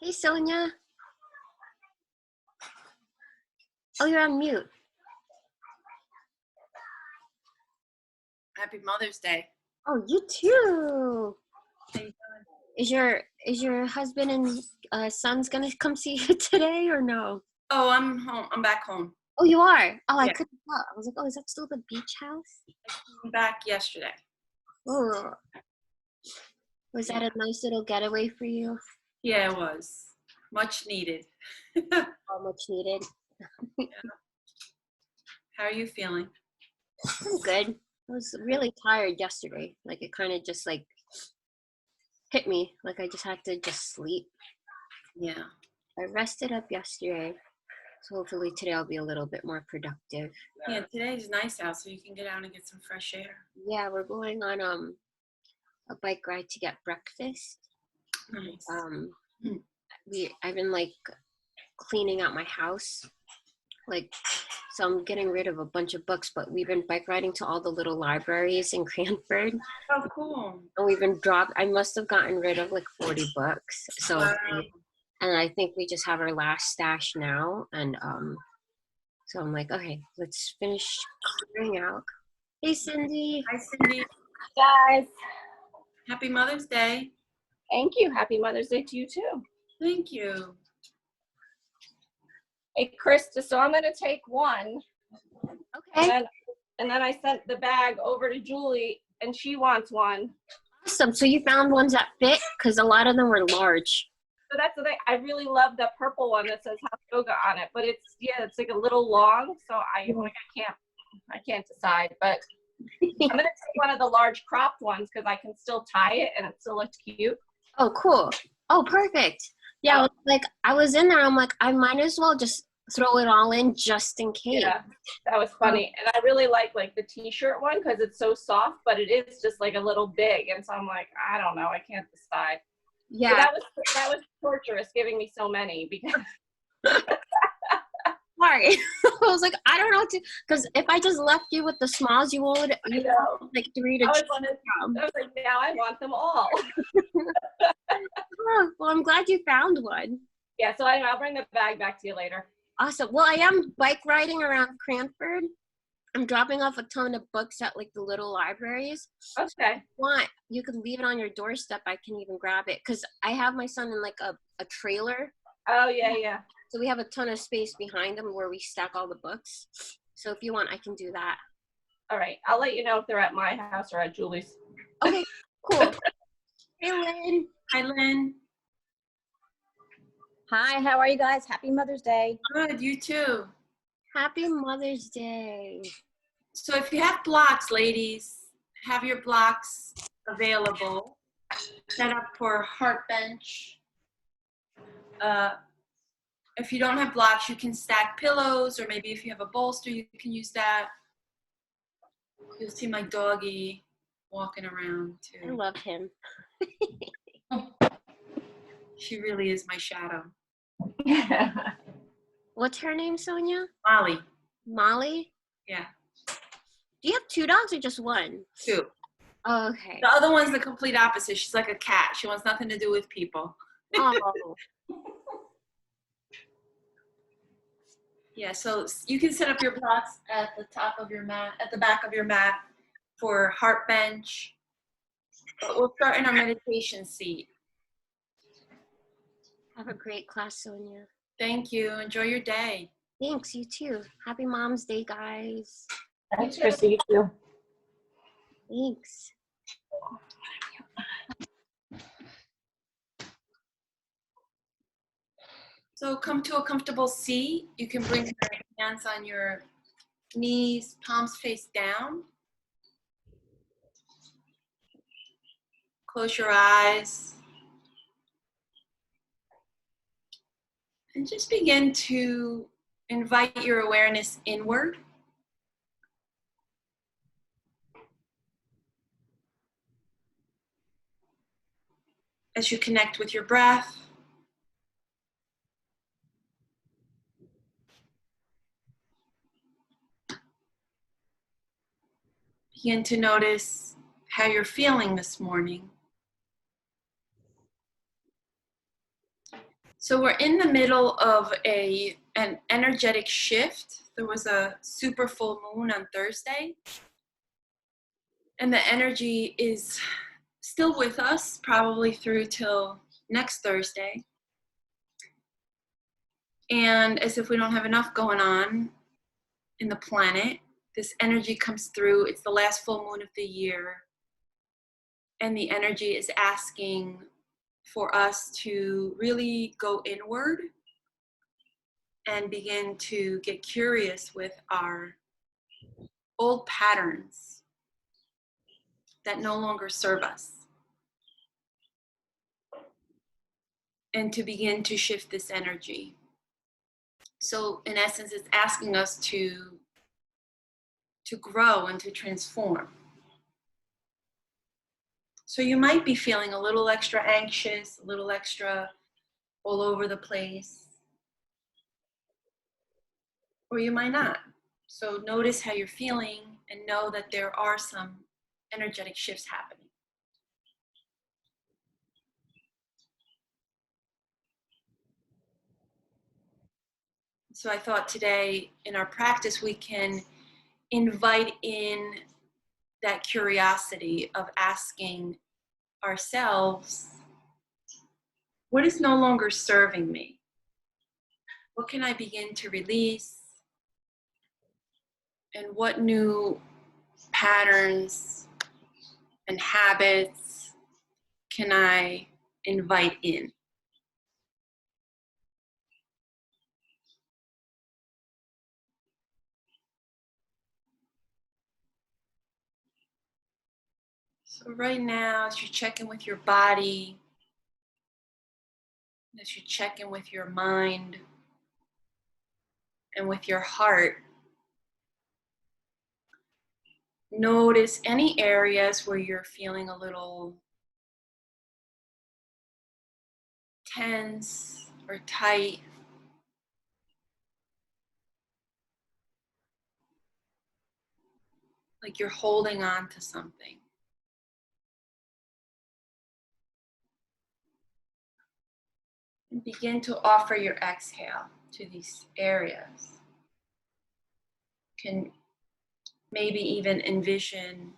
Hey, Sonia. Oh, you're on mute. Happy Mother's Day. Oh, you too. How you doing? Is your husband and son's gonna come see you today or no? Oh, I'm home. I'm back home. Oh, you are. Oh, I Yeah. couldn't tell. I was like, oh, is that still the beach house? I'm back yesterday. Oh, was that a nice little getaway for you? Yeah, it was. Much needed. Oh, much needed. How are you feeling? I'm good. I was really tired yesterday. Like it kind of just like hit me. Like I just had to just sleep. Yeah. I rested up yesterday. So hopefully today I'll be a little bit more productive. Yeah, today's nice out, so you can get out and get some fresh air. Yeah, we're going on a bike ride to get breakfast. Nice. I've been like cleaning out my house, like, so I'm getting rid of a bunch of books, but we've been bike riding to all the little libraries in Cranford, Oh, cool. and I must have gotten rid of like 40 books. So Wow. and I think we just have our last stash now, and so I'm like, okay, let's finish clearing out. Hey, Cindy. Hi, Cindy. Guys, Happy Mother's Day. thank you. Happy Mother's Day to you too. Thank you. Hey, Krista, so I'm gonna take one, Okay. and then I sent the bag over to Julie, and she wants one. Awesome. So you found ones that fit, because a lot of them were large. So that's the thing. I really love the purple one that says house yoga on it, but it's like a little long, so I can't decide. But I'm gonna take one of the large cropped ones because I can still tie it and it still looks cute. Oh, cool. Oh, perfect. Yeah, Oh. like I was in there. I'm like, I might as well just throw it all in just in case. Yeah, that was funny. And I really like the t-shirt one because it's so soft, but it is just like a little big. And so I'm like, I don't know, I can't decide. Yeah. So that was torturous giving me so many because Sorry. I was like, I don't know what to, because if I just left you with the smalls, you would have like 3 to choose from. I was like, now I want them all. Oh, well, I'm glad you found one. Yeah, so I'll bring the bag back to you later. Awesome. Well, I am bike riding around Cranford. I'm dropping off a ton of books at like the little libraries. Okay. So if you want, you can leave it on your doorstep. I can even grab it because I have my son in like a trailer. Oh, yeah. So we have a ton of space behind him where we stack all the books. So if you want, I can do that. All right. I'll let you know if they're at my house or at Julie's. Okay, cool. Hey, Lynn. Hi, Lynn. Hi, how are you guys? Happy Mother's Day. Good, you too. Happy Mother's Day. So if you have blocks, ladies, have your blocks available. Set up for heart bench. If you don't have blocks, you can stack pillows, or maybe if you have a bolster, you can use that. You'll see my doggy walking around I too. love him. She really is my shadow. What's her name, Sonia? Molly. Molly? Yeah. Do you have 2 dogs or just one? 2. Oh, okay. The other one's the complete opposite. She's like a cat. She wants nothing to do with people. Oh. Yeah, so you can set up your blocks at the top of your mat, at the back of your mat for heart bench. But we'll start in our meditation seat. Have a great class, Sonia. Thank you. Enjoy your day. Thanks, you too. Happy Mom's Day, guys. Thanks, Krista. You too. Thanks. So come to a comfortable seat. You can bring your hands on your knees, palms face down. Close your eyes. And just begin to invite your awareness inward. As you connect with your breath. Begin to notice how you're feeling this morning. So we're in the middle of an energetic shift. There was a super full moon on Thursday, and the energy is still with us, probably through till next Thursday. And as if we don't have enough going on in the planet, this energy comes through. It's the last full moon of the year, and the energy is asking for us to really go inward and begin to get curious with our old patterns that no longer serve us, and to begin to shift this energy. So in essence, it's asking us to grow and to transform. So you might be feeling a little extra anxious, a little extra all over the place, or you might not. So notice how you're feeling and know that there are some energetic shifts happening. So I thought today in our practice we can invite in that curiosity of asking ourselves, what is no longer serving me? What can I begin to release? And what new patterns and habits can I invite in? So right now, as you check in with your body, as you check in with your mind and with your heart, notice any areas where you're feeling a little tense or tight. Like you're holding on to something. And begin to offer your exhale to these areas. Can maybe even envision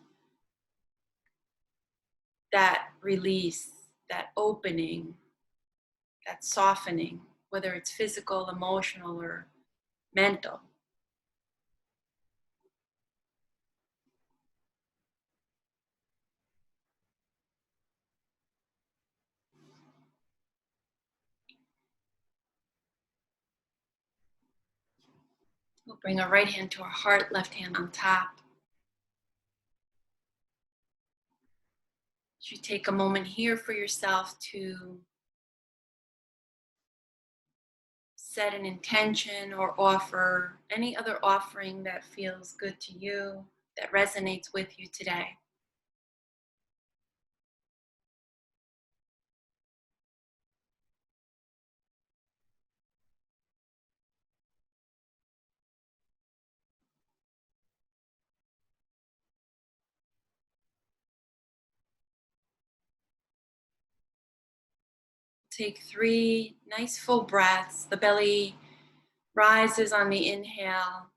that release, that opening, that softening, whether it's physical, emotional, or mental. We'll bring our right hand to our heart, left hand on top. You take a moment here for yourself to set an intention or offer any other offering that feels good to you, that resonates with you today. Take 3 nice full breaths. The belly rises on the inhale,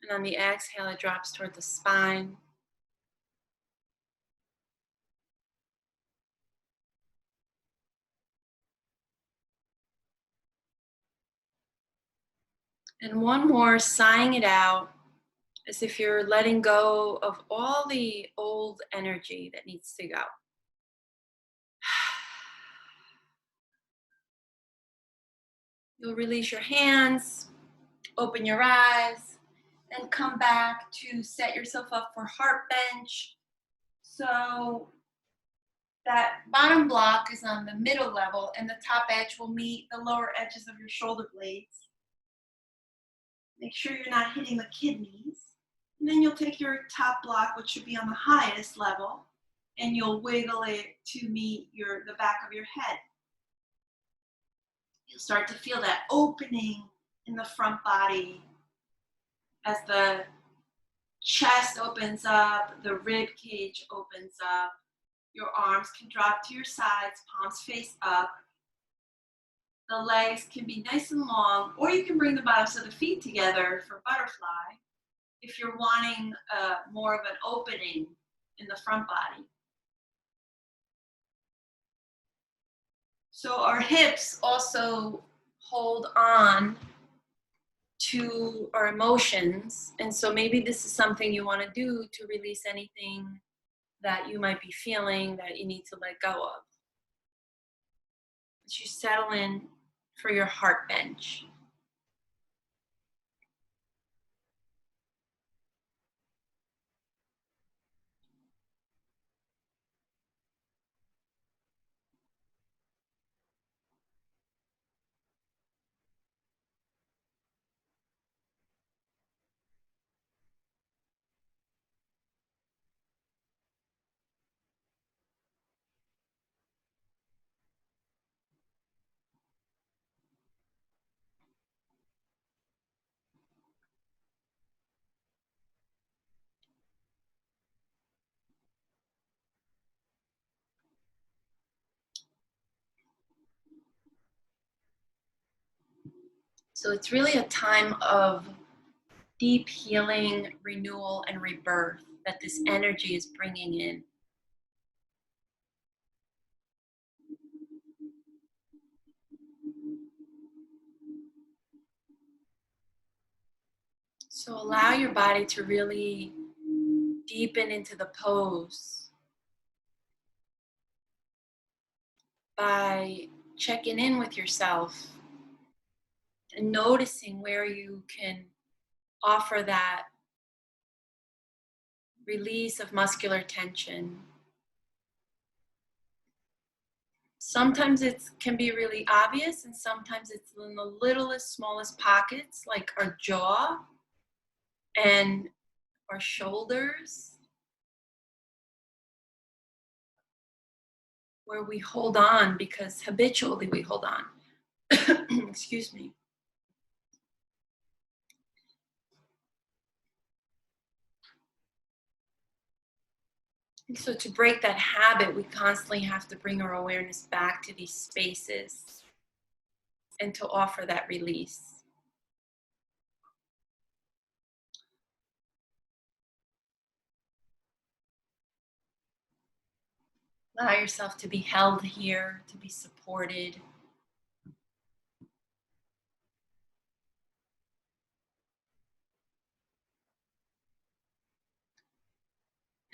and on the exhale, it drops toward the spine. And one more, sighing it out, as if you're letting go of all the old energy that needs to go. You'll release your hands, open your eyes, and come back to set yourself up for heart bench. So that bottom block is on the middle level, and the top edge will meet the lower edges of your shoulder blades. Make sure you're not hitting the kidneys. And then you'll take your top block, which should be on the highest level, and you'll wiggle it to meet the back of your head. You'll start to feel that opening in the front body as the chest opens up, the rib cage opens up. Your arms can drop to your sides, palms face up. The legs can be nice and long, or you can bring the bottoms of the feet together for butterfly if you're wanting more of an opening in the front body. So our hips also hold on to our emotions. And so maybe this is something you want to do to release anything that you might be feeling that you need to let go of. As you settle in for your heart bench. So it's really a time of deep healing, renewal, and rebirth that this energy is bringing in. So allow your body to really deepen into the pose by checking in with yourself and noticing where you can offer that release of muscular tension. Sometimes it can be really obvious, and sometimes it's in the littlest, smallest pockets, like our jaw and our shoulders, where we hold on because habitually we hold on. Excuse me. And so to break that habit, we constantly have to bring our awareness back to these spaces and to offer that release. Allow yourself to be held here, to be supported.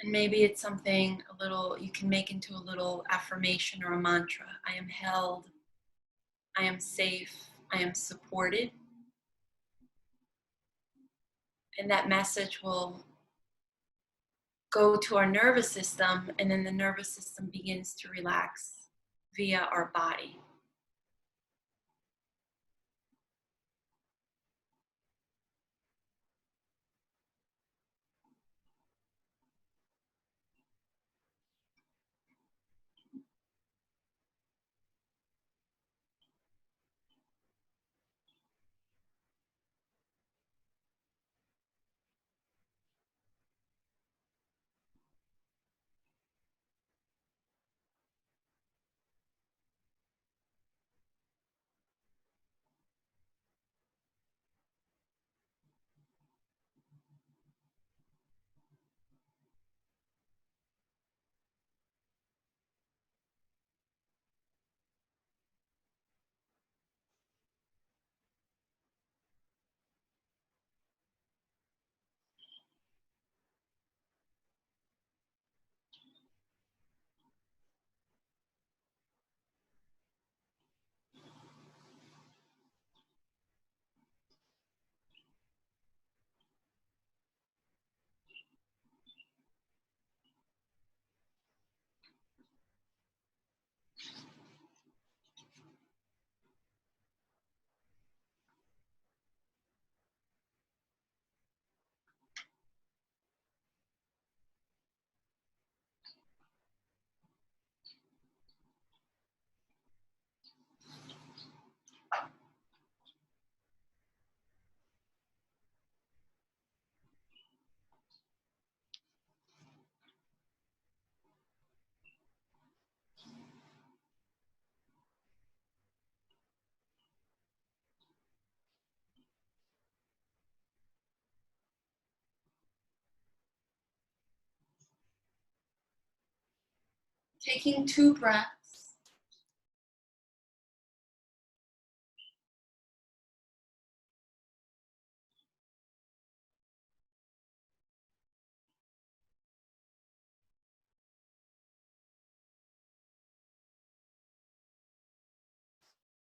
And maybe it's something a little, you can make into a little affirmation or a mantra. I am held, I am safe, I am supported. And that message will go to our nervous system, and then the nervous system begins to relax via our body. Taking 2 breaths.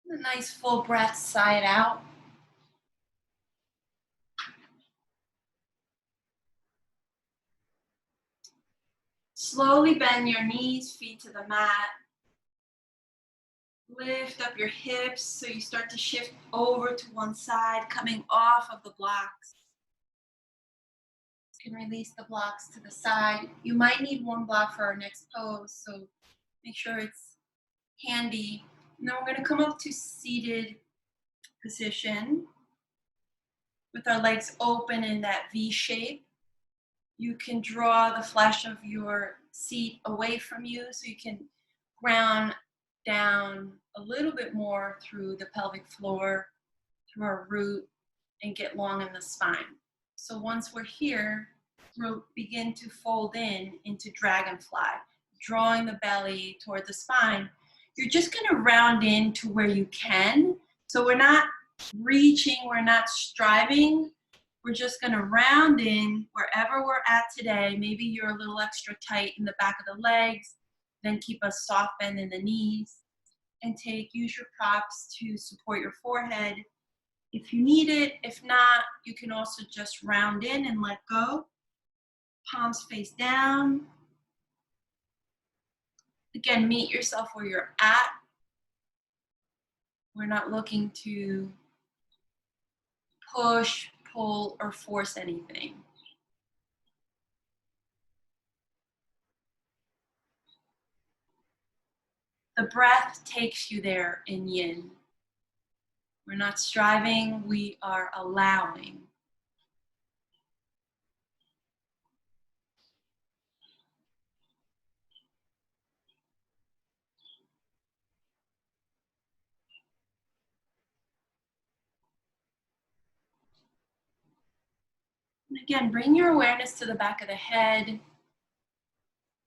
A nice full breath, sigh it out. Slowly bend your knees, feet to the mat. Lift up your hips so you start to shift over to one side, coming off of the blocks. You can release the blocks to the side. You might need one block for our next pose, so make sure it's handy. And then we're going to come up to seated position with our legs open in that V shape. You can draw the flesh of your seat away from you so you can ground down a little bit more through the pelvic floor, through our root, and get long in the spine. So once we're here, we'll begin to fold in into dragonfly, drawing the belly toward the spine. You're just going to round in to where you can. So we're not reaching, we're not striving. We're just going to round in wherever we're at today. Maybe you're a little extra tight in the back of the legs, then keep a soft bend in the knees, and use your props to support your forehead if you need it. If not, you can also just round in and let go. Palms face down. Again, meet yourself where you're at. We're not looking to push, pull, or force anything. The breath takes you there in yin. We're not striving, we are allowing. And again, bring your awareness to the back of the head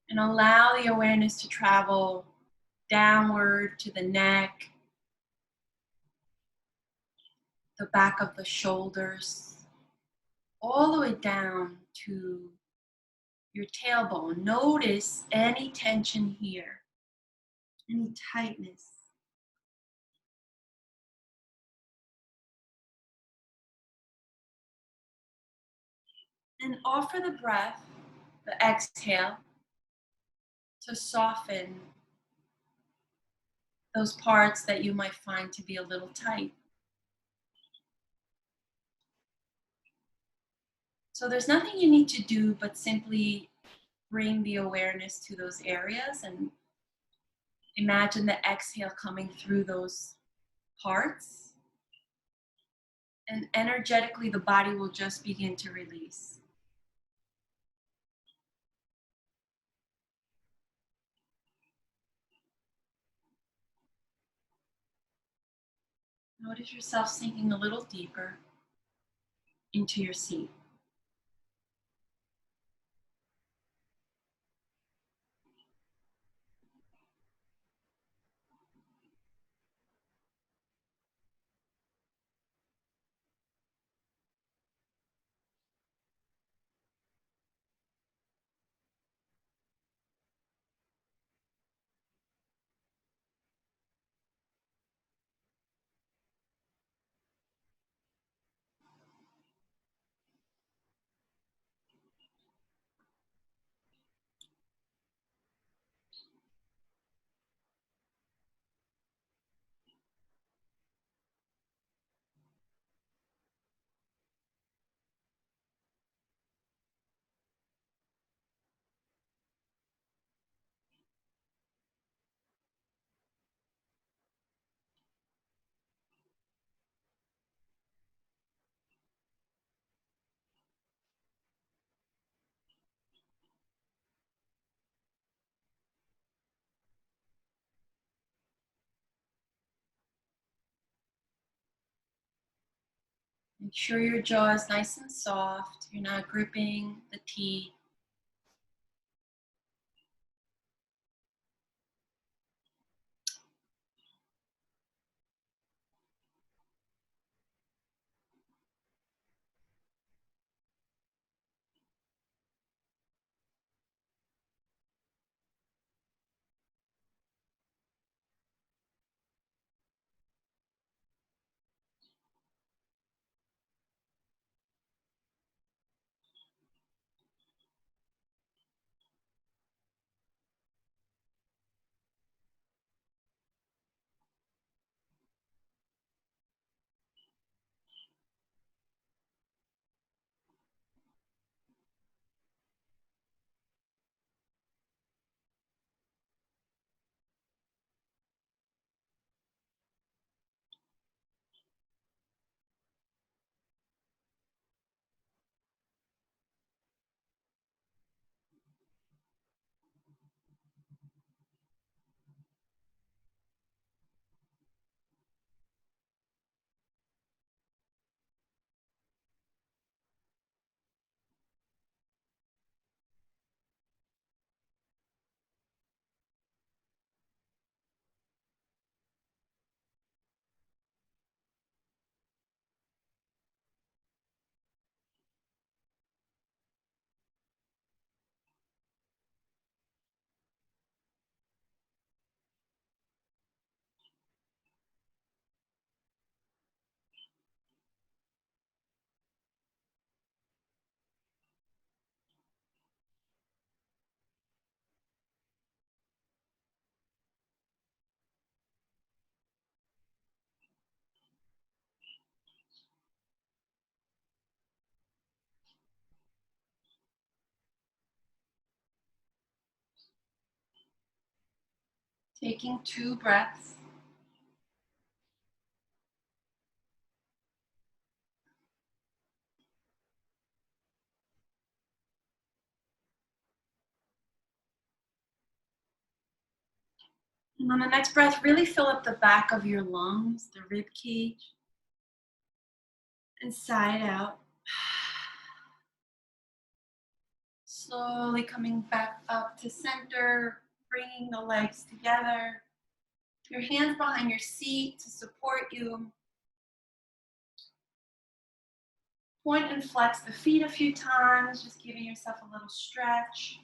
and allow the awareness to travel downward to the neck, the back of the shoulders, all the way down to your tailbone. Notice any tension here, any tightness. And offer the breath, the exhale, to soften those parts that you might find to be a little tight. So there's nothing you need to do but simply bring the awareness to those areas and imagine the exhale coming through those parts. And energetically, the body will just begin to release. Notice yourself sinking a little deeper into your seat. Make sure your jaw is nice and soft. You're not gripping the teeth. Taking 2 breaths. And on the next breath, really fill up the back of your lungs, the rib cage, and sigh it out. Slowly coming back up to center, bringing the legs together. Your hands behind your seat to support you. Point and flex the feet a few times, just giving yourself a little stretch.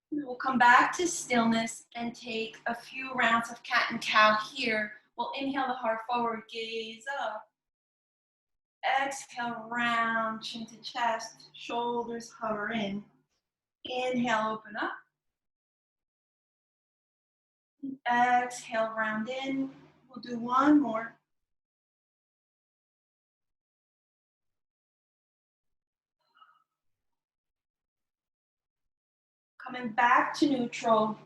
We'll come back to stillness and take a few rounds of cat and cow here. We'll inhale the heart forward, gaze up. Exhale, round, chin to chest, shoulders hover in. Inhale, open up. Exhale, round in. We'll do one more. Coming back to neutral.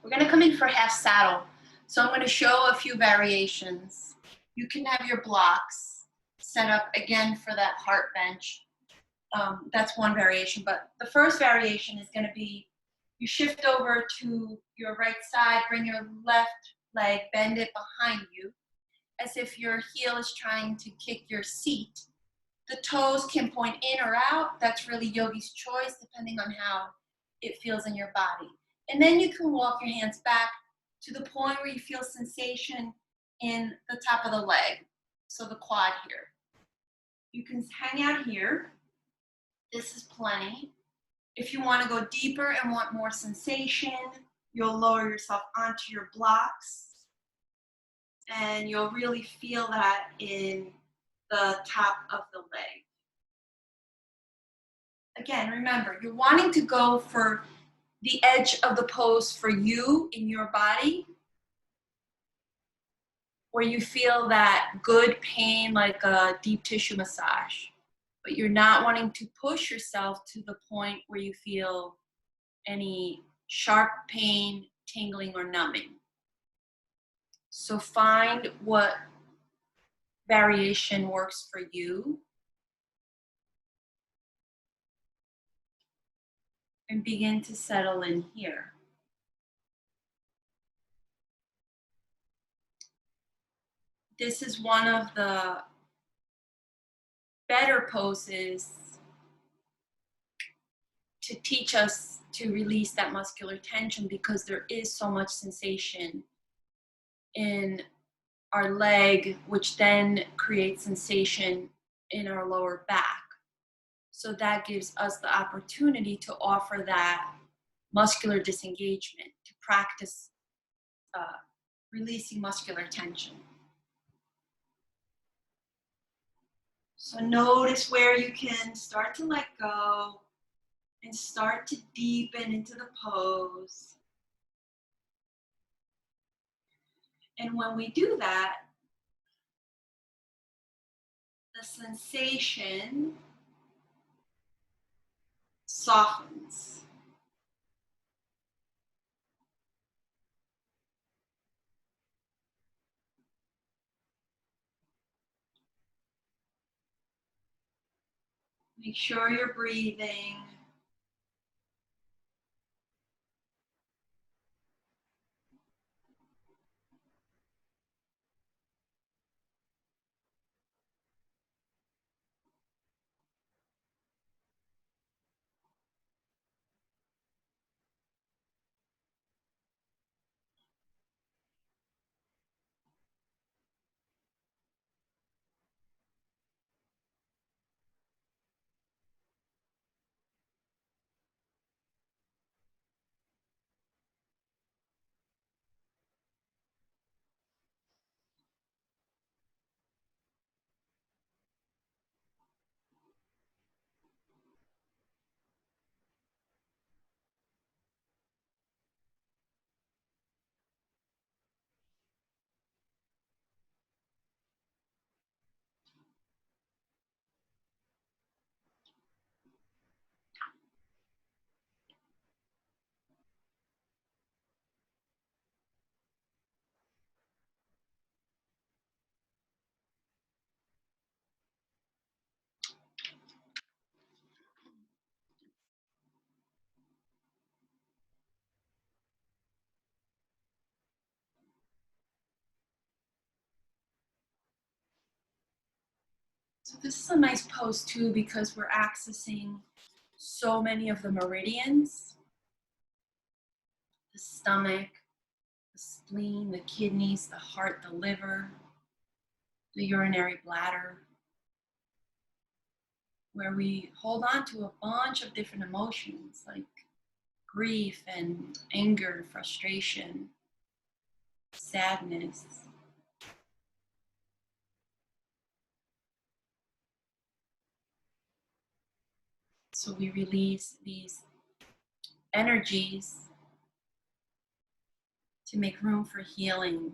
We're going to come in for half saddle. So I'm going to show a few variations. You can have your blocks set up again for that heart bench. That's one variation, but the first variation is going to be you shift over to your right side, bring your left leg, bend it behind you, as if your heel is trying to kick your seat. The toes can point in or out. That's really yogi's choice, depending on how it feels in your body. And then you can walk your hands back to the point where you feel sensation in the top of the leg, so the quad here. You can hang out here. This is plenty. If you want to go deeper and want more sensation, you'll lower yourself onto your blocks, and you'll really feel that in the top of the leg. Again, remember, you're wanting to go for the edge of the pose for you in your body, where you feel that good pain like a deep tissue massage, but you're not wanting to push yourself to the point where you feel any sharp pain, tingling, or numbing. So find what variation works for you and begin to settle in here. This is one of the better poses to teach us to release that muscular tension, because there is so much sensation in our leg, which then creates sensation in our lower back. So that gives us the opportunity to offer that muscular disengagement, to practice releasing muscular tension. So notice where you can start to let go and start to deepen into the pose. And when we do that, the sensation softens. Make sure you're breathing. So this is a nice pose too because we're accessing so many of the meridians, the stomach, the spleen, the kidneys, the heart, the liver, the urinary bladder, where we hold on to a bunch of different emotions like grief and anger, frustration, sadness. So we release these energies to make room for healing.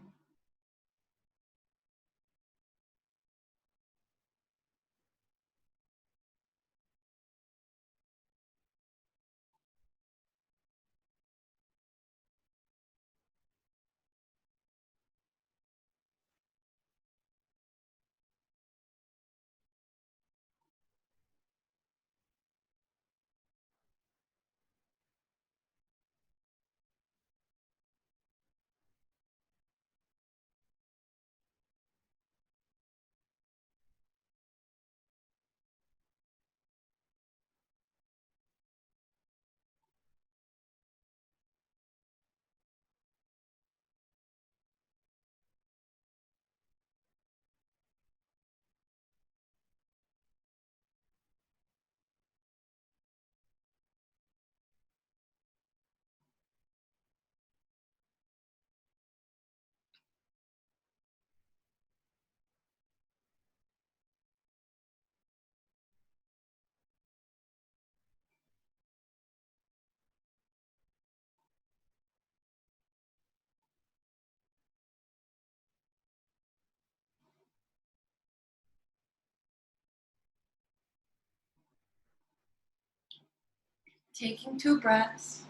Taking 2 breaths.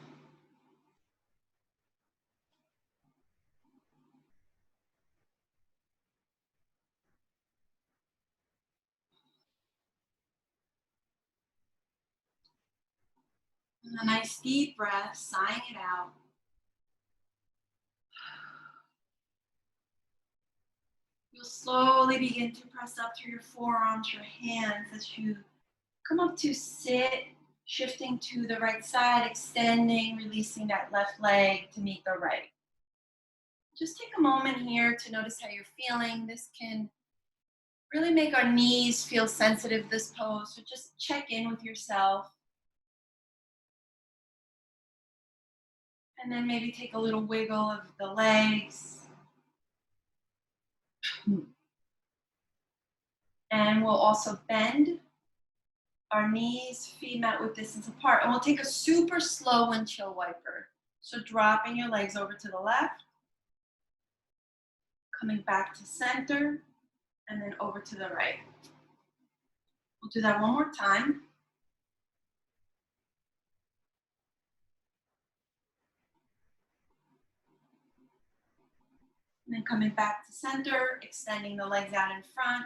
And a nice deep breath, sighing it out. You'll slowly begin to press up through your forearms, your hands as you come up to sit, shifting to the right side, extending, releasing that left leg to meet the right. Just take a moment here to notice how you're feeling. This can really make our knees feel sensitive, this pose. So just check in with yourself. And then maybe take a little wiggle of the legs. And we'll also bend our knees, feet mat width distance apart. And we'll take a super slow windshield wiper. So dropping your legs over to the left, coming back to center, and then over to the right. We'll do that one more time. And then coming back to center, extending the legs out in front.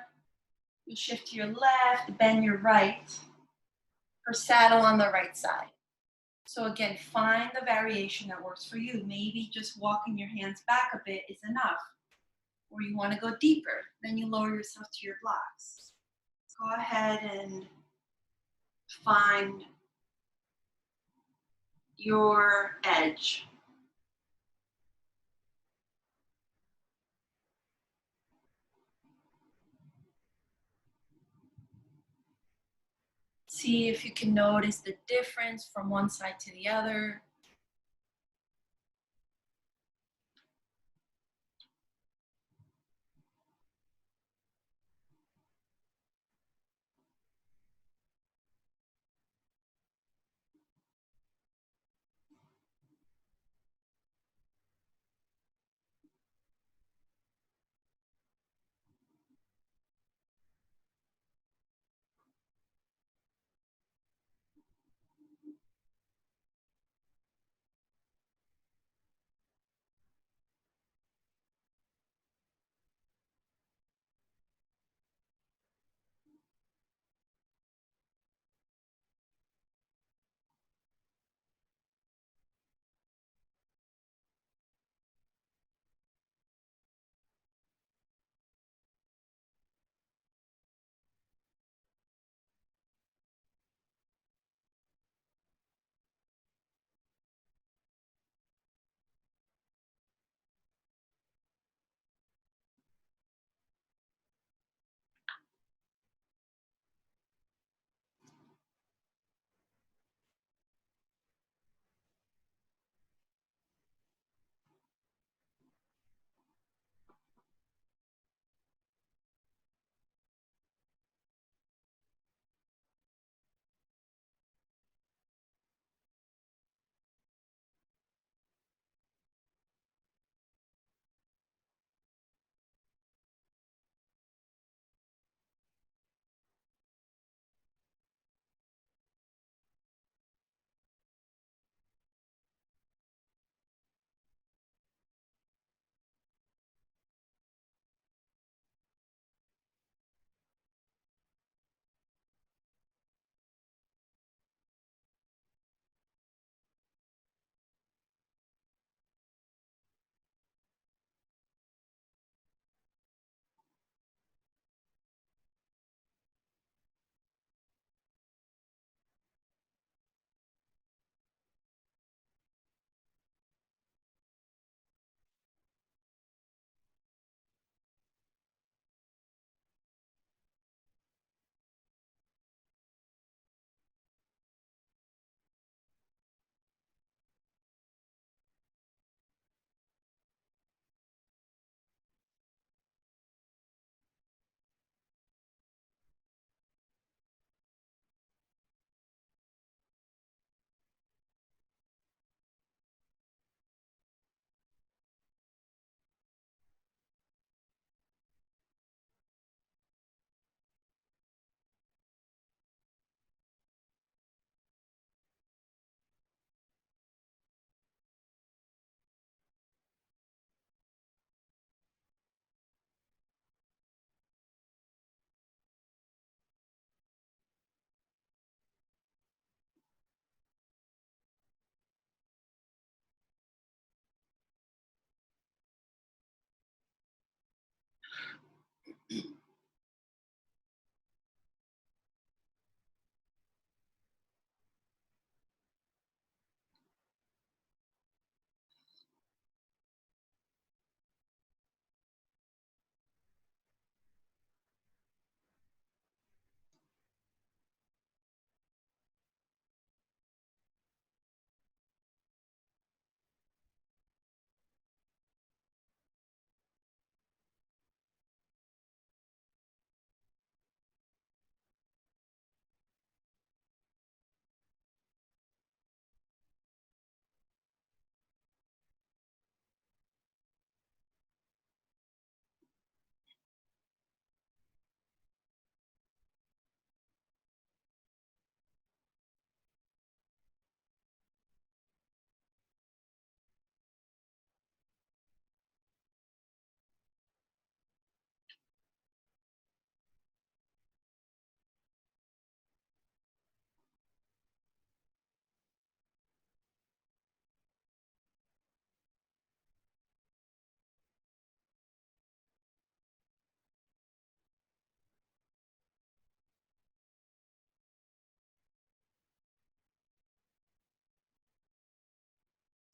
You'll shift to your left, bend your right, or saddle on the right side. So again, find the variation that works for you. Maybe just walking your hands back a bit is enough. Or you want to go deeper, then you lower yourself to your blocks. Go ahead and find your edge. See if you can notice the difference from one side to the other.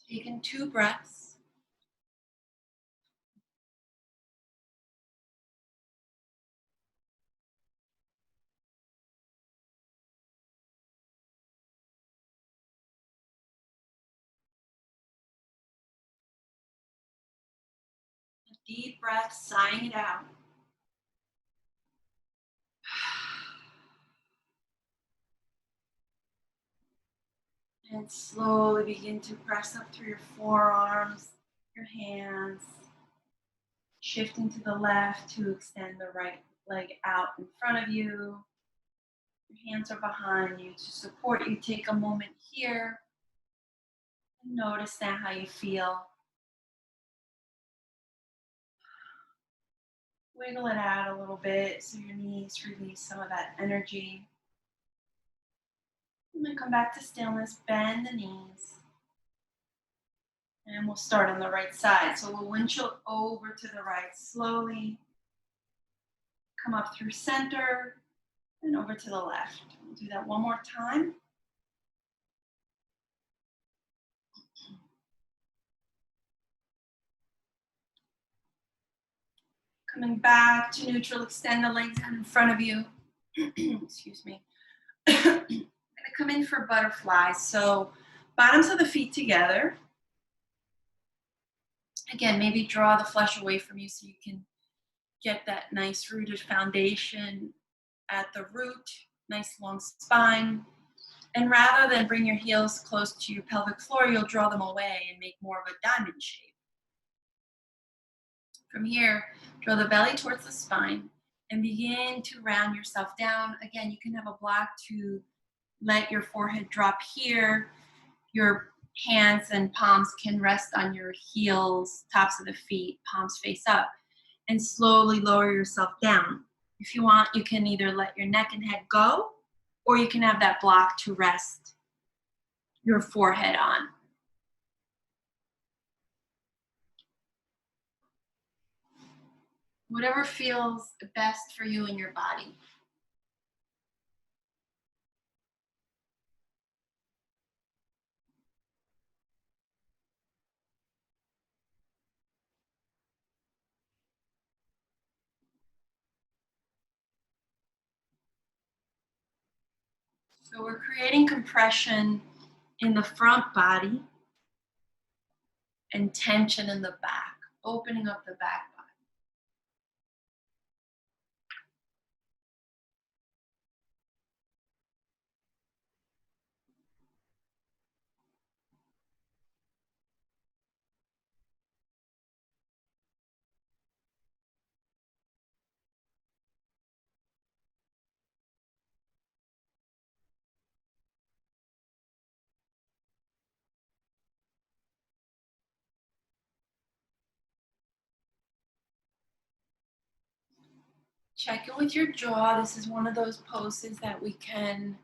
Take in 2 breaths. A deep breath, sighing it out. And slowly begin to press up through your forearms, your hands, shifting to the left to extend the right leg out in front of you. Your hands are behind you to support you. Take a moment here and notice now how you feel. Wiggle it out a little bit so your knees release some of that energy. And then come back to stillness, bend the knees. And we'll start on the right side. So we'll windshield over to the right slowly. Come up through center and over to the left. We'll do that one more time. Coming back to neutral, extend the legs out in front of you. Excuse me. I'm gonna come in for butterfly. So bottoms of the feet together. Again, maybe draw the flesh away from you so you can get that nice rooted foundation at the root, nice long spine. And rather than bring your heels close to your pelvic floor, you'll draw them away and make more of a diamond shape. From here, draw the belly towards the spine and begin to round yourself down. Again, you can have a block to let your forehead drop here. Your hands and palms can rest on your heels, tops of the feet, palms face up, and slowly lower yourself down. If you want, you can either let your neck and head go, or you can have that block to rest your forehead on. Whatever feels best for you and your body. So we're creating compression in the front body and tension in the back, opening up the back body. Check in with your jaw. This is one of those poses that we can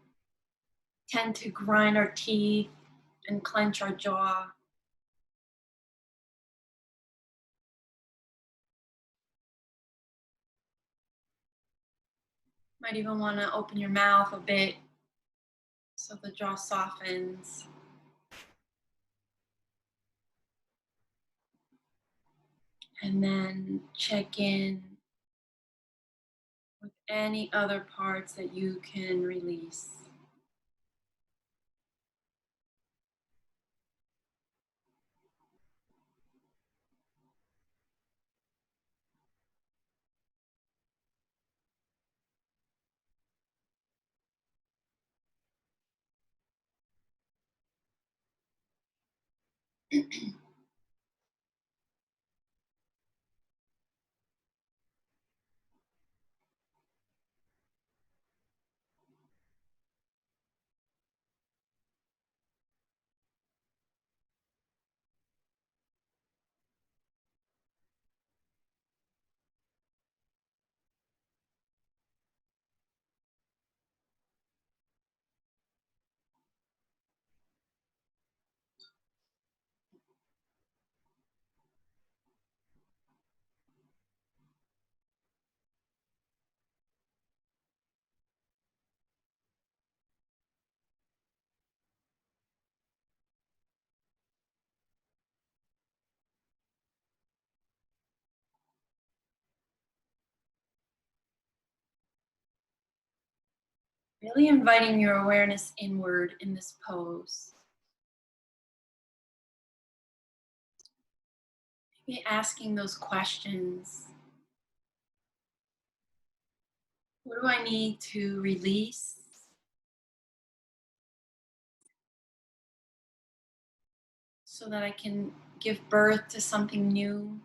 tend to grind our teeth and clench our jaw. Might even want to open your mouth a bit so the jaw softens. And then check in with any other parts that you can release. Really inviting your awareness inward in this pose. Maybe asking those questions. What do I need to release? So that I can give birth to something new.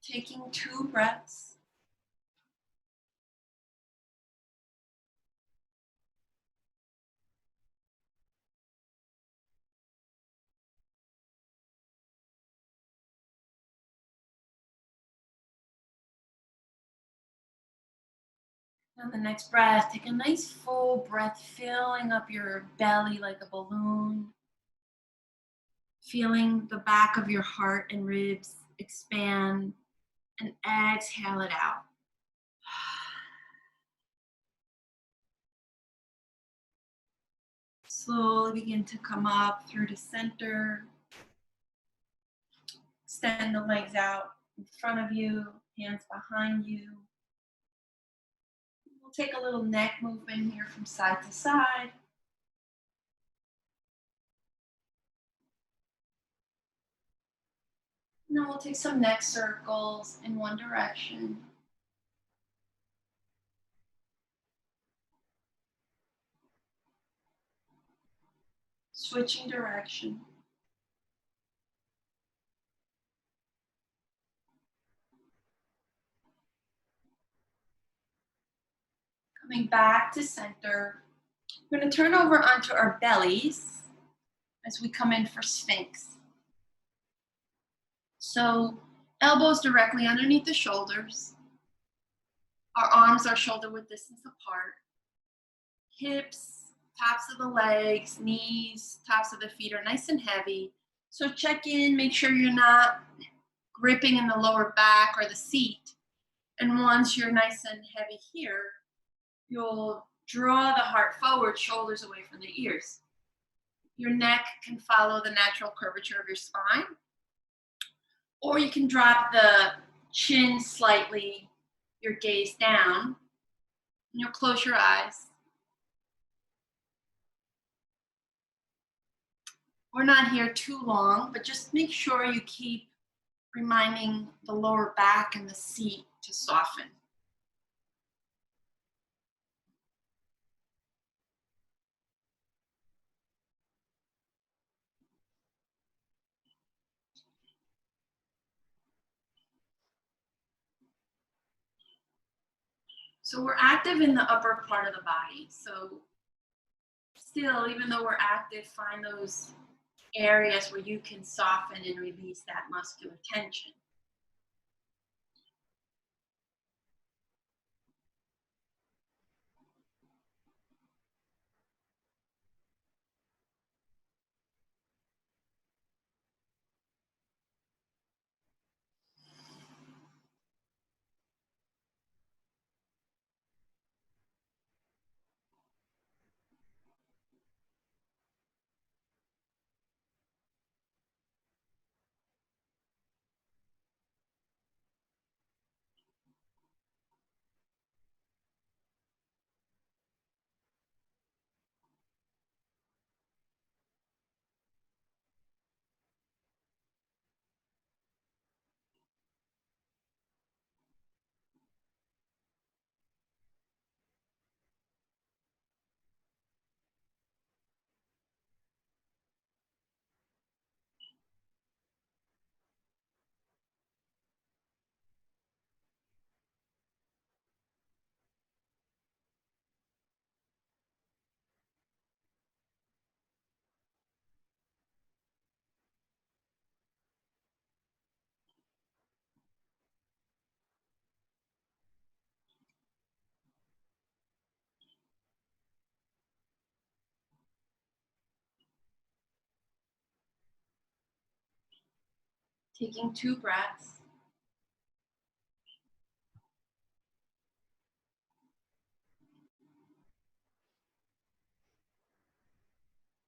Taking 2 breaths. On the next breath, take a nice full breath, filling up your belly like a balloon. Feeling the back of your heart and ribs expand, and exhale it out. Slowly begin to come up through the center. Extend the legs out in front of you, hands behind you. We'll take a little neck movement here from side to side. And then we'll take some neck circles in one direction. Switching direction. Coming back to center. We're going to turn over onto our bellies as we come in for Sphinx. So elbows directly underneath the shoulders. Our arms are shoulder width distance apart. Hips, tops of the legs, knees, tops of the feet are nice and heavy. So check in, make sure you're not gripping in the lower back or the seat. And once you're nice and heavy here, you'll draw the heart forward, shoulders away from the ears. Your neck can follow the natural curvature of your spine, or you can drop the chin slightly, your gaze down, and you'll close your eyes. We're not here too long, but just make sure you keep reminding the lower back and the seat to soften. So we're active in the upper part of the body. So still, even though we're active, find those areas where you can soften and release that muscular tension. Taking 2 breaths.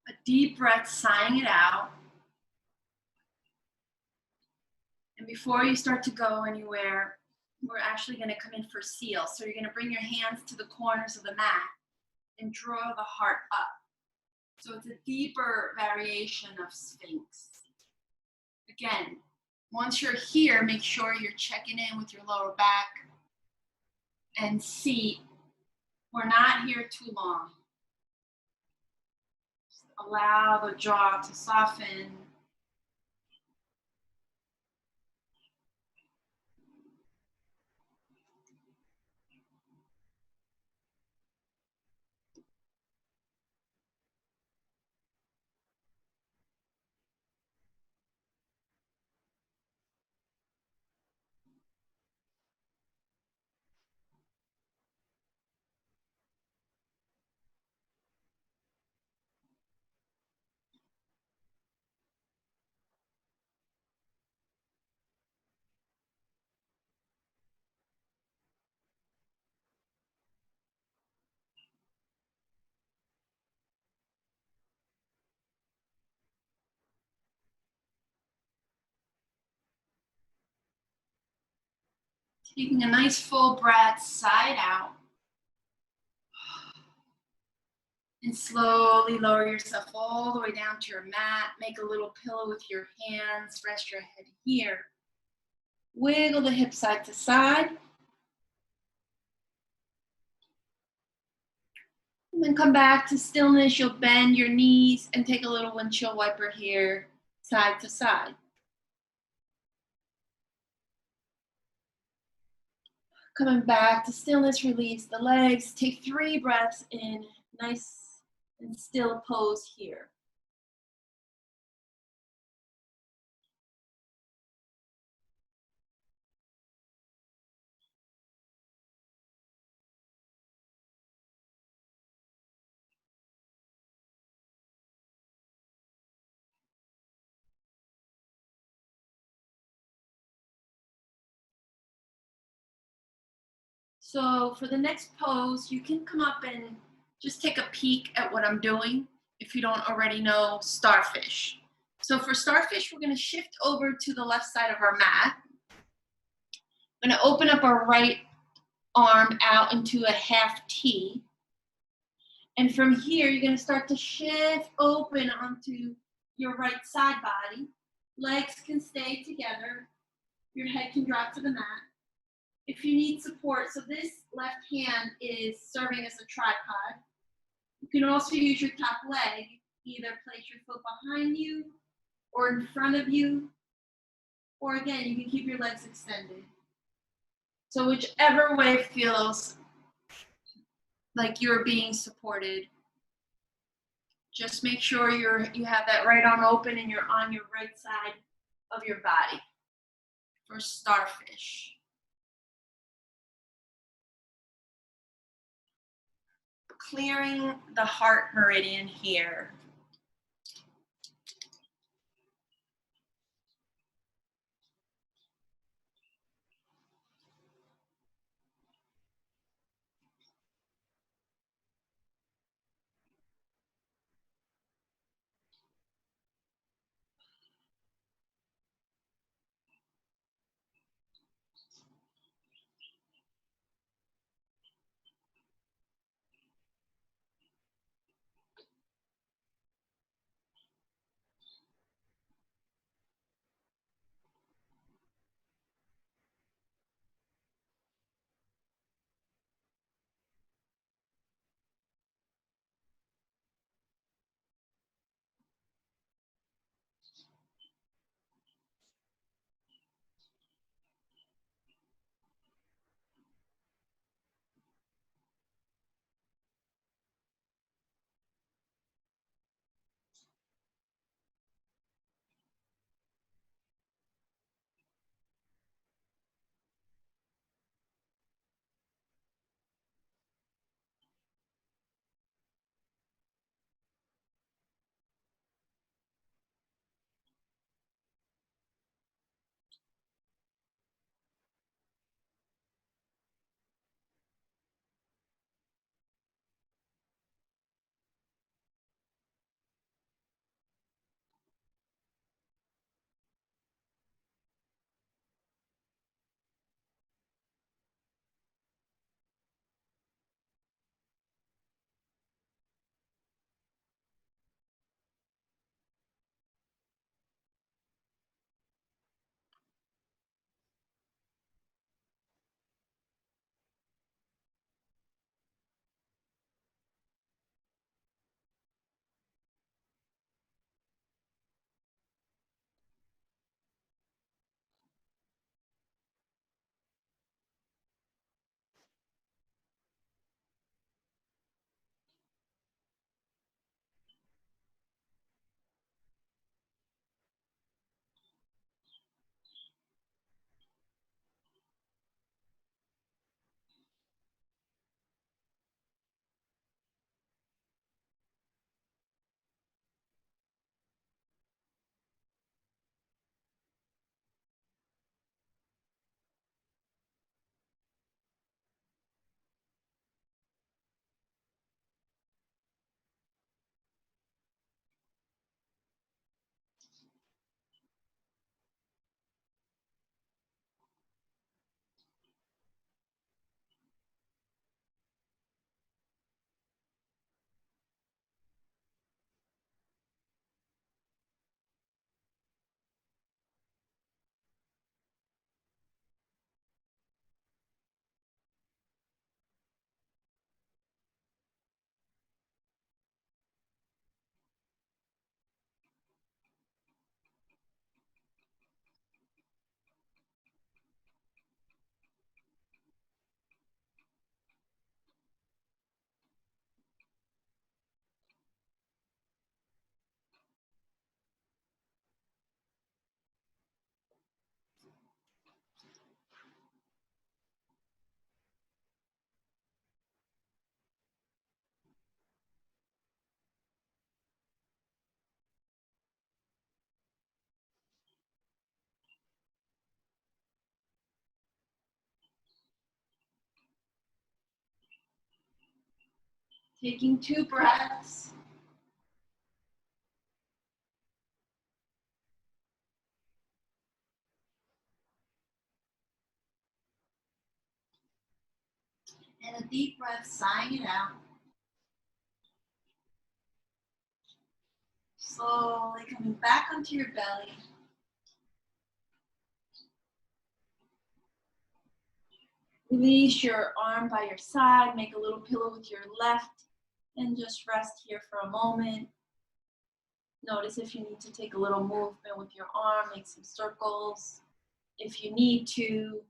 A deep breath, sighing it out. And before you start to go anywhere, we're actually going to come in for seal. So you're going to bring your hands to the corners of the mat and draw the heart up. So it's a deeper variation of Sphinx. Again, once you're here, make sure you're checking in with your lower back and seat. We're not here too long. Just allow the jaw to soften. Taking a nice full breath, side out. And slowly lower yourself all the way down to your mat. Make a little pillow with your hands. Rest your head here. Wiggle the hips side to side. And then come back to stillness. You'll bend your knees and take a little windshield wiper here, side to side. Coming back to stillness, release the legs. Take 3 breaths in. Nice and still pose here. So for the next pose, you can come up and just take a peek at what I'm doing if you don't already know starfish. So for starfish, we're going to shift over to the left side of our mat. I'm going to open up our right arm out into a half T. And from here, you're going to start to shift open onto your right side body. Legs can stay together. Your head can drop to the mat. If you need support, so this left hand is serving as a tripod. You can also use your top leg, either place your foot behind you or in front of you, or again, you can keep your legs extended. So whichever way feels like you're being supported, just make sure you have that right arm open and you're on your right side of your body for starfish. Clearing the heart meridian here. Taking 2 breaths. And a deep breath, sighing it out. Slowly coming back onto your belly. Release your arm by your side, make a little pillow with your left, and just rest here for a moment. Notice if you need to take a little movement with your arm, make some circles if you need to.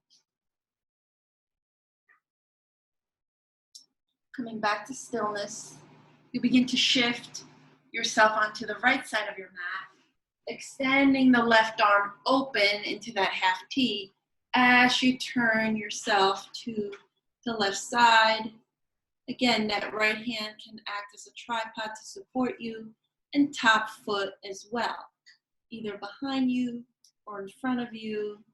Coming back to stillness, you begin to shift yourself onto the right side of your mat, extending the left arm open into that half T as you turn yourself to the left side. Again, that right hand can act as a tripod to support you, and top foot as well, either behind you or in front of you,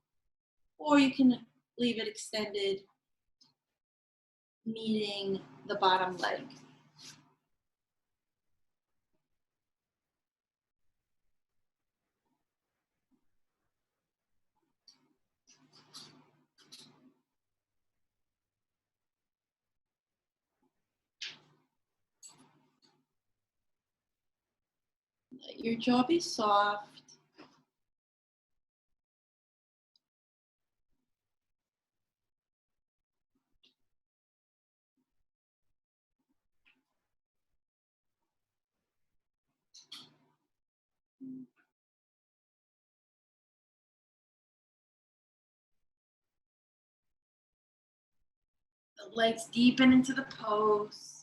or you can leave it extended, meeting the bottom leg. Let your jaw be soft. The legs deepen into the pose.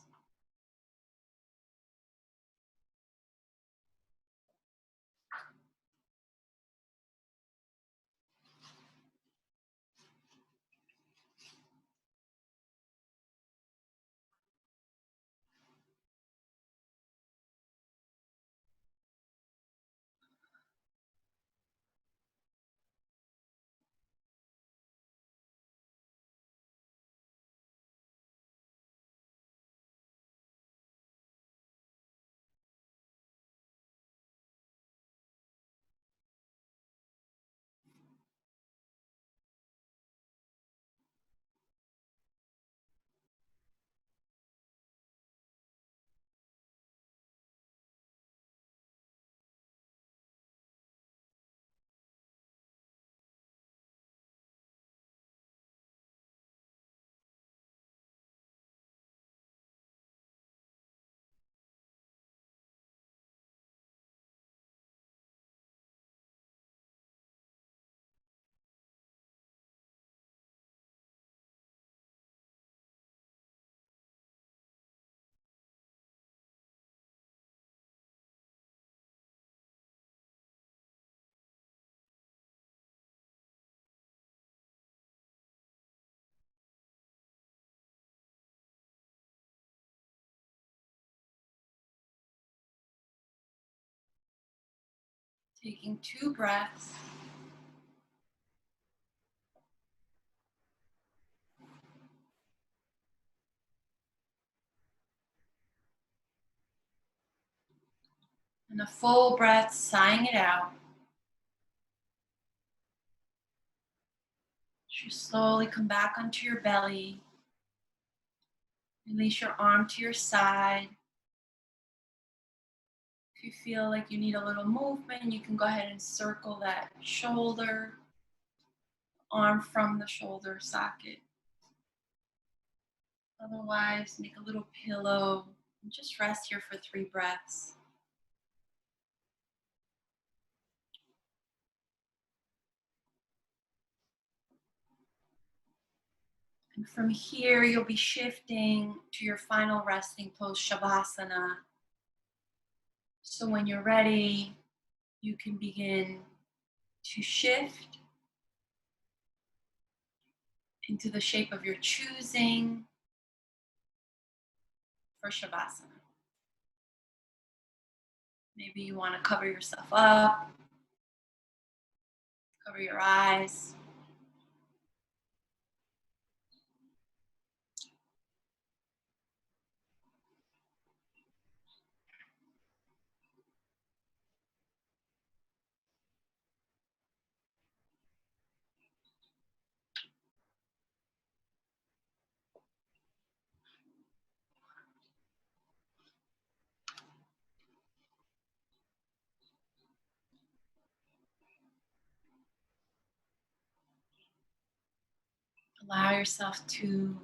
Taking 2 breaths. And a full breath, sighing it out. As you slowly come back onto your belly, release your arm to your side. If you feel like you need a little movement, you can go ahead and circle that shoulder, arm from the shoulder socket. Otherwise, make a little pillow and just rest here for 3 breaths. And from here, you'll be shifting to your final resting pose, Shavasana. So when you're ready, you can begin to shift into the shape of your choosing for Shavasana. Maybe you want to cover yourself up, cover your eyes. Allow yourself to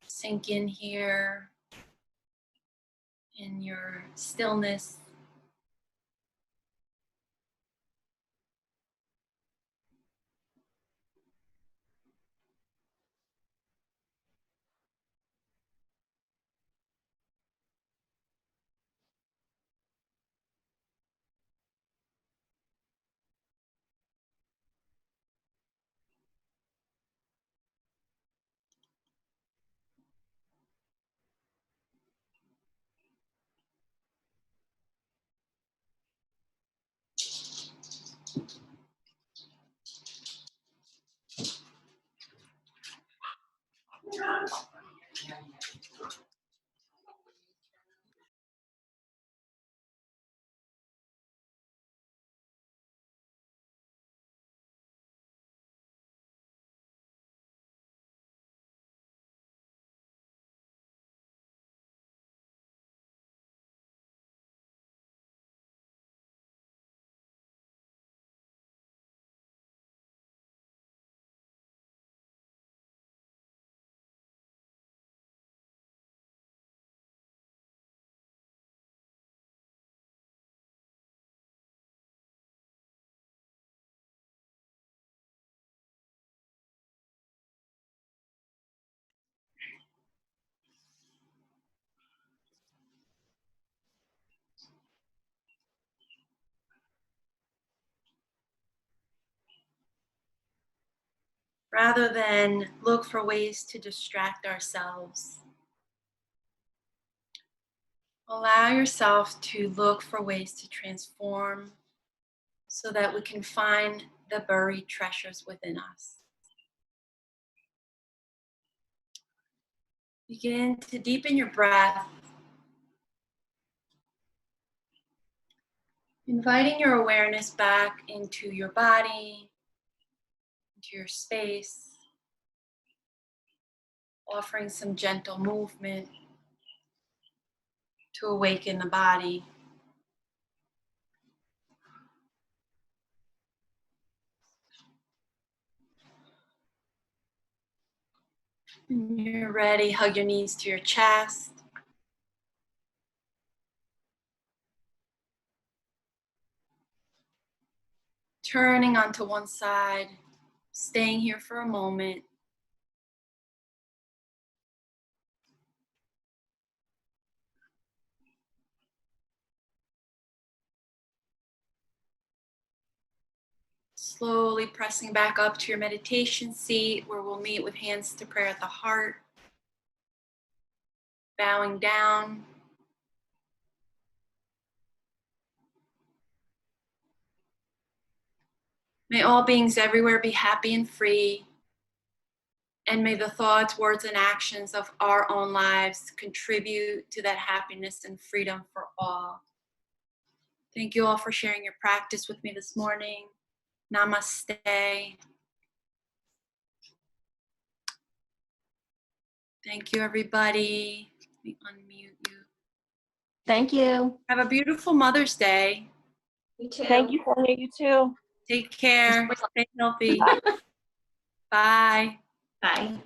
sink in here in your stillness. Rather than look for ways to distract ourselves, allow yourself to look for ways to transform so that we can find the buried treasures within us. Begin to deepen your breath, inviting your awareness back into your body, into your space, offering some gentle movement to awaken the body. When you're ready, hug your knees to your chest. Turning onto one side, staying here for a moment. Slowly pressing back up to your meditation seat where we'll meet with hands to prayer at the heart. Bowing down. May all beings everywhere be happy and free. And may the thoughts, words, and actions of our own lives contribute to that happiness and freedom for all. Thank you all for sharing your practice with me this morning. Namaste. Thank you, everybody. Let me unmute you. Thank you. Have a beautiful Mother's Day. You too. Thank you, Sonia. You too. Take care. Stay healthy. Bye. Bye.